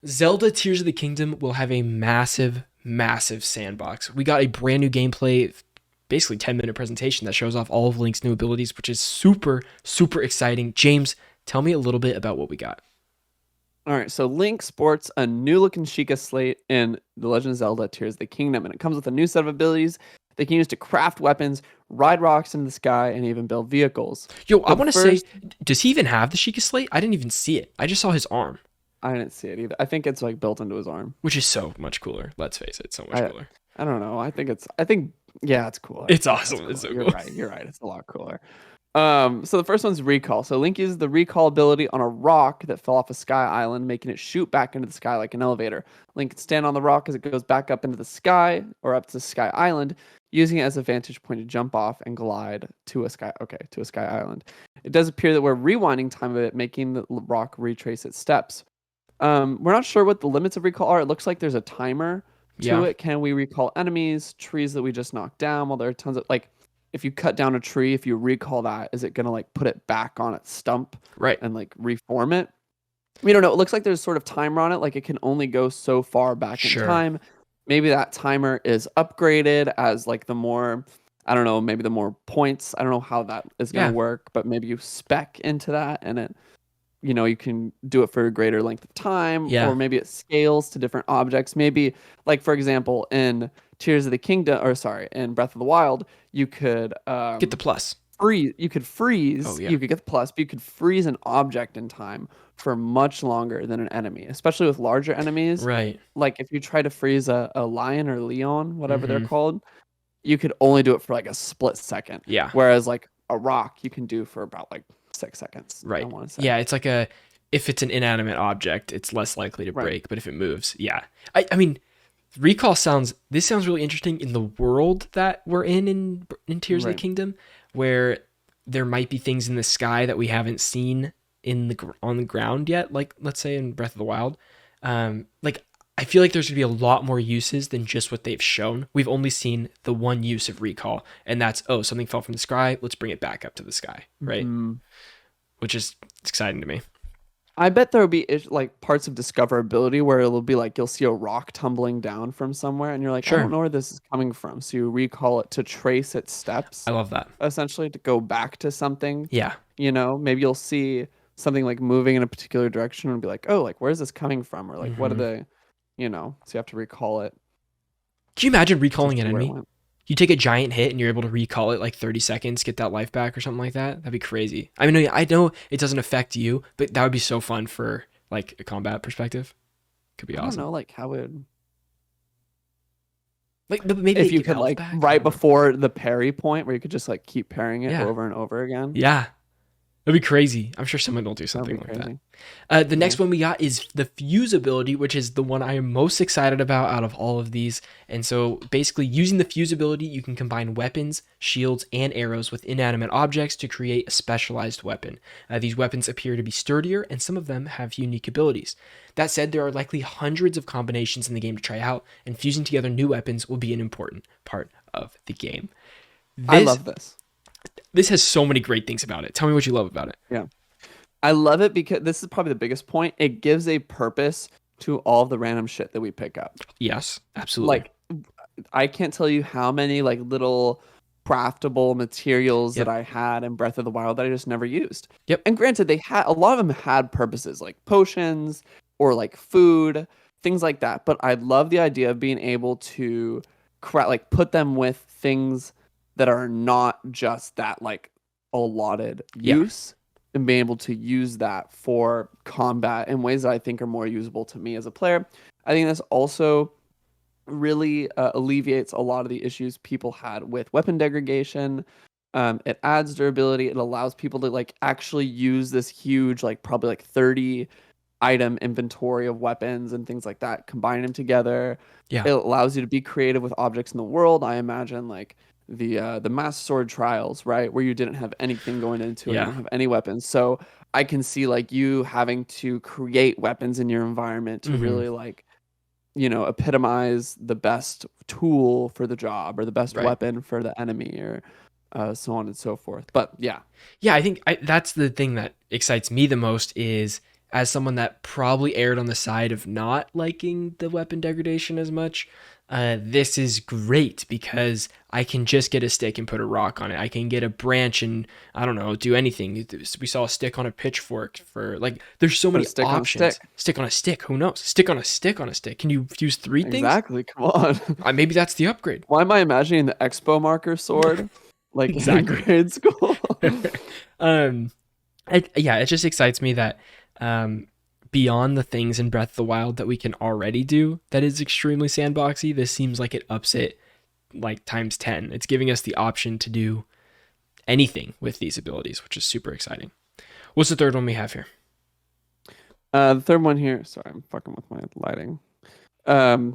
Zelda Tears of the Kingdom will have a massive, massive sandbox. We got a brand new gameplay, basically 10-minute presentation that shows off all of Link's new abilities, which is super, super exciting. James, tell me a little bit about what we got. All right, so Link sports a new looking Sheikah slate in The Legend of Zelda Tears of the Kingdom, and it comes with a new set of abilities they can use to craft weapons, ride rocks into the sky, and even build vehicles. Yo, I But want to say, first, does he even have the Sheikah Slate? I didn't even see it. I just saw his arm, I didn't see it either. I think it's like built into his arm. which is so much cooler. Let's face it, so much I cooler. I don't know. I think yeah, it's cooler. It's Yeah, it's awesome. It's cooler. so You're cool. right. You're right. It's a lot cooler. So the first one's recall. So Link uses the recall ability on a rock that fell off a sky island, making it shoot back into the sky like an elevator. Link can stand on the rock as it goes back up into the sky or up to the sky island, using it as a vantage point to jump off and glide to a sky island. It does appear that we're rewinding time of it, making the rock retrace its steps. We're not sure what the limits of recall are. It looks like there's a timer to Yeah, it. Can we recall enemies, trees that we just knocked down? Well, there are tons of like if you cut down a tree, if you recall that, is it gonna like put it back on its stump right. and like reform it? We don't know. It looks like there's sort of timer on it, like it can only go so far back in Sure. time. Maybe that timer is upgraded as like the more, I don't know, maybe the more points. I don't know how that is gonna Yeah, work, but maybe you spec into that and it you can do it for a greater length of time, yeah. or maybe it scales to different objects. Maybe, like for example, in Tears of the Kingdom, or sorry, in Breath of the Wild, you could Get the plus. freeze. You could Oh freeze. yeah. You could get the plus, but you could freeze an object in time for much longer than an enemy, especially with larger enemies. Right. Like if you try to freeze a lion or leon, whatever they're Mm-hmm. called, you could only do it for like a split second. Yeah. Whereas like a rock, you can do for about like 6 seconds. I Right. want to say. Yeah, it's like a if it's an inanimate object, it's less likely to Right. break, but if it moves, yeah. I mean, recall sounds this sounds really interesting in the world that we're in Tears of the Right. Kingdom, where there might be things in the sky that we haven't seen on the ground yet, like let's say in Breath of the Wild. Like I feel like there's gonna be a lot more uses than just what they've shown. We've only seen the one use of recall, and that's oh, something fell from the sky, let's bring it back up to the sky, right? Mhm. Which is exciting to me. I bet there'll be like parts of discoverability where it'll be like you'll see a rock tumbling down from somewhere and you're like, I don't Sure. know where this is coming from. So you recall it to trace its I steps, love that. essentially to go back to something. Yeah. Maybe you'll see something like moving in a particular direction and be like, oh, like where's this coming from? Or like what are Hmm. so you have to recall it Can you imagine to recalling an see where it enemy? went. You take a giant hit and you're able to recall it like 30 seconds, get that life back or something like that. That'd be crazy. I mean, I know it doesn't affect you, but that would be so fun for like a combat perspective. Could be I don't awesome. know, like how would Like, but maybe they if you give could health like back. I right don't know. before the parry point where you could just like keep parrying it Yeah. over and over again. Yeah. That'd be crazy. I'm sure someone will do That would something be like that. crazy. The Yeah. next one we got is the Fusability, which is the one I am most excited about out of all of these. And so basically, using the Fusability, you can combine weapons, shields, and arrows with inanimate objects to create a specialized weapon. These weapons appear to be sturdier, and some of them have unique abilities. That said, there are likely hundreds of combinations in the game to try out, and fusing together new weapons will be an important part of the game. I This love this. this has so many great things about it. Tell me what you love about it. Yeah. I love it because this is probably the biggest point. It gives a purpose to all of the random shit that we pick up. Yes, absolutely. Like, I can't tell you how many like little craftable materials that Yep. I had in Breath of the Wild that I just never used. Yep. And granted, they had a lot of them had purposes like potions or like food, things like that. But I love the idea of being able to like put them with things that are not just that like allotted Yeah. use and being able to use that for combat in ways that I think are more usable to me as a player. I think this also really alleviates a lot of the issues people had with weapon degradation. It adds durability. It allows people to like actually use this huge, like probably like 30 item inventory of weapons and things like that, combine them together. Yeah. It allows you to be creative with objects in the world. I imagine like the Master Sword trials, right, where you didn't have anything going into it, you Yeah. don't have any weapons. So I can see like you having to create weapons in your environment to Hmm. really like epitomize the best tool for the job or the best Right. weapon for the enemy or so on and so forth. But yeah, Yeah, I think that's the thing that excites me the most is as someone that probably erred on the side of not liking the weapon degradation as much, this is great because I can just get a stick and put a rock on it. I can get a branch and I don't know, do anything. We saw a stick on a pitchfork for like. There's so Put a many stick on a options. stick. Stick on a stick. Who knows? Stick on a stick on a stick. Can you use three things? Exactly. Come on. Maybe that's the upgrade. Why am I imagining the expo marker sword like in Exactly. grade school? um, yeah, it just excites me that um, beyond the things in Breath of the Wild that we can already do that is extremely sandboxy, this seems like it ups it like times 10. It's giving us the option to do anything with these abilities, which is super exciting. What's the third one we have here? The third one here. Sorry, I'm fucking with my lighting.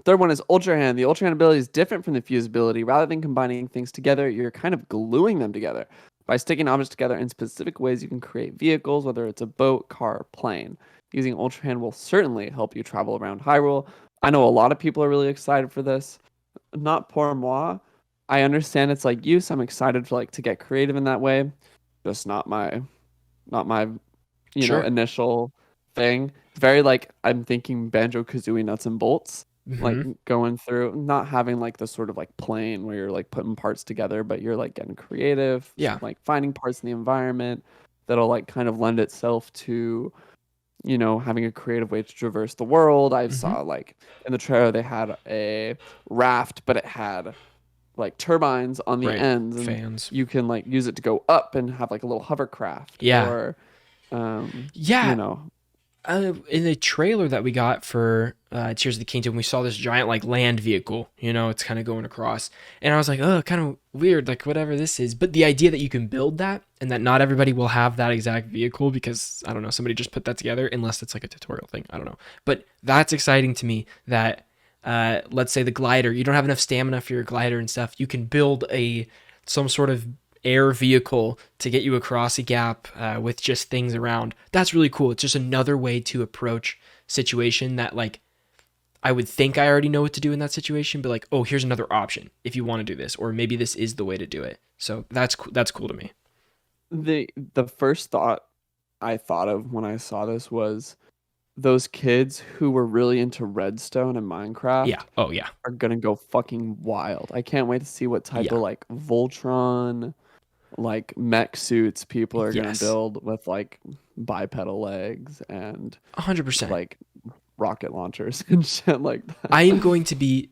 Third one is Ultra Hand. The Ultra Hand ability is different from the Fuse ability. Rather than combining things together, you're kind of gluing them together. By sticking objects together in specific ways, you can create vehicles, whether it's a boat, car, or plane. Using Ultra Hand will certainly help you travel around Hyrule. I know a lot of people are really excited for this. Not pour moi. I understand it's like use. I'm excited to like to get creative in that way. Just not my Sure. initial thing. It's very like I'm thinking Banjo Kazooie nuts and bolts, like Hmm. going through, not having like the sort of like plane where you're like putting parts together, but you're like getting creative, Yeah. like finding parts in the environment that'll like kind of lend itself to, having a creative way to traverse the world. I Hmm. saw like in the trailer they had a raft, but it had like turbines on the Right. ends and Fans. you can like use it to go up and have like a little hovercraft Yeah. or um you Yeah. know In the trailer that we got for Tears of the Kingdom, we saw this giant like land vehicle. It's kind of going across, and I was like, oh, kind of weird, like whatever this is. But the idea that you can build that and that not everybody will have that exact vehicle because I don't know, somebody just put that together, unless it's like a tutorial thing. I don't know, but that's exciting to me. That let's say the glider, you don't have enough stamina for your glider and stuff. You can build some sort of air vehicle to get you across a gap with just things around. That's really cool. It's just another way to approach situation that like I would think I already know what to do in that situation, but like, oh, here's another option if you want to do this, or maybe this is the way to do it. So that's cool to me. the first thought I thought of when I saw this was those kids who were really into Redstone and Yeah. Minecraft Oh yeah. are gonna go fucking wild. I can't wait to see what type Yeah. of like Voltron like mech suits people are gonna Yes. build with like bipedal legs and 100%. like rocket launchers and shit like I that. am going to be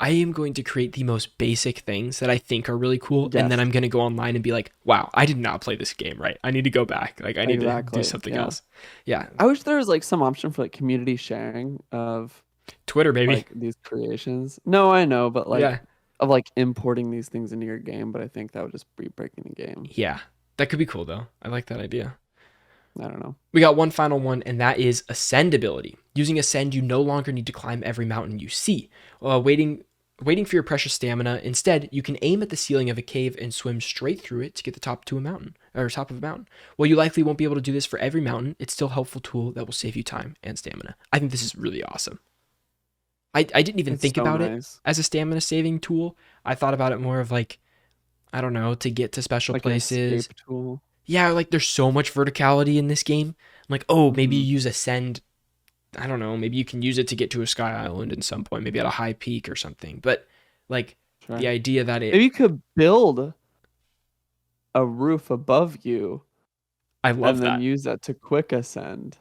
I am going to create the most basic things that I think are really cool, and then Yes, I'm going to go online and be like, "Wow, I did not play this game right. I need to go back. Like, I need to do exactly. something Yeah. else." Yeah, I wish there was like some option for like community sharing of Twitter, baby. like these creations. No, I know, but like Yeah, of like importing these things into your game, but I think that would just be breaking the game. yeah, that could be cool though. I like that idea. I don't know. We got one final one, and that is Ascendability. Using Ascend, you no longer need to climb every mountain you see. Waiting for your precious stamina. Instead, you can aim at the ceiling of a cave and swim straight through it to get the top to a mountain or top of a mountain. While you likely won't be able to do this for every mountain, it's still a helpful tool that will save you time and stamina. I think this is really awesome. I didn't even It's think so about it nice. as a stamina saving tool. I thought about it more of like, I don't know, to get to special Like an places. escape tool. Yeah, like there's so much verticality in this game. I'm like, oh, maybe you Hmm. use Ascend. I don't know. Maybe you can use it to get to a sky island at some point, maybe at a high peak or something. But like the Sure. idea that Maybe it, you could build a roof above you I and love then that. use that to quick ascend.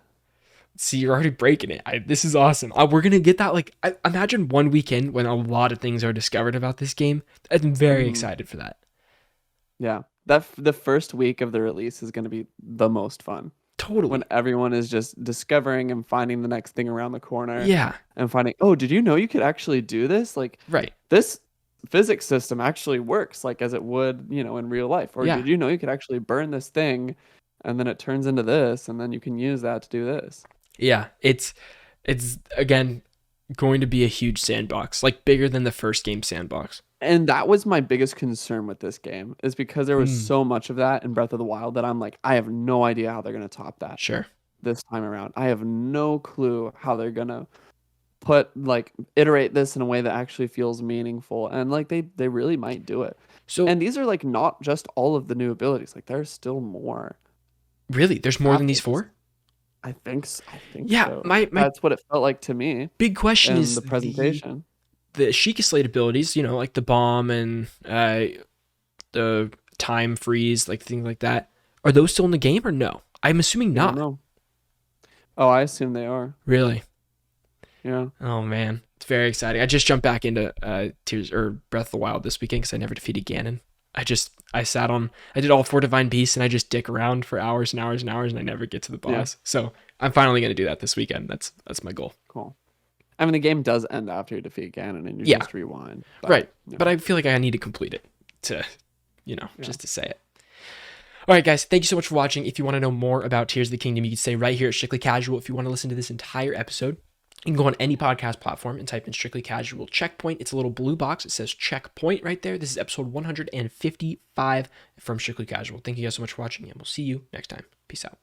See, you're already breaking it. This is awesome. We're gonna get that. Like, imagine one weekend when a lot of things are discovered about this game. I'm very Hmm. excited for that. Yeah. The first week of the release is going to be the most fun when Totally. everyone is just discovering and finding the next thing around the corner Yeah. and finding, oh, did you know you could actually do this? Like Right. this physics system actually works like as it would, in real life. Or Yeah. did you know you could actually burn this thing and then it turns into this and then you can use that to do this? Yeah. It's again going to be a huge sandbox, like bigger than the first game sandbox. And that was my biggest concern with this game is because there was Mm, so much of that in Breath of the Wild that I'm like, I have no idea how they're going to top that sure. this time around. I have no clue how they're going to iterate this in a way that actually feels meaningful. And like they really might do it. So And these are like not just all of the new abilities. Like there's still more really, there's more than after these this. four. I think Yeah, so. my That's what it felt like to me big question in is the presentation. the Sheikah Slate abilities, like the bomb and the time freeze, like things like that. Are those still in the game or no? I'm assuming I don't not. know. Oh, I assume they are. Really? Yeah. Oh man, it's very exciting. I just jumped back into Tears or Breath of the Wild this weekend because I never defeated Ganon. I did all four Divine Beasts and I just dick around for hours and hours and hours and I never get to the Yeah. boss. So I'm finally gonna do that this weekend. That's my goal. Cool. I mean, the game does end after you defeat Ganon and you Yeah, just rewind. But, right. But I feel like I need to complete it to, yeah. just to say it. All right, guys, thank you so much for watching. If you want to know more about Tears of the Kingdom, you can stay right here at Strictly Casual. If you want to listen to this entire episode, you can go on any podcast platform and type in Strictly Casual Checkpoint. It's a little blue box. It says Checkpoint right there. This is episode 155 from Strictly Casual. Thank you guys so much for watching, and we'll see you next time. Peace out.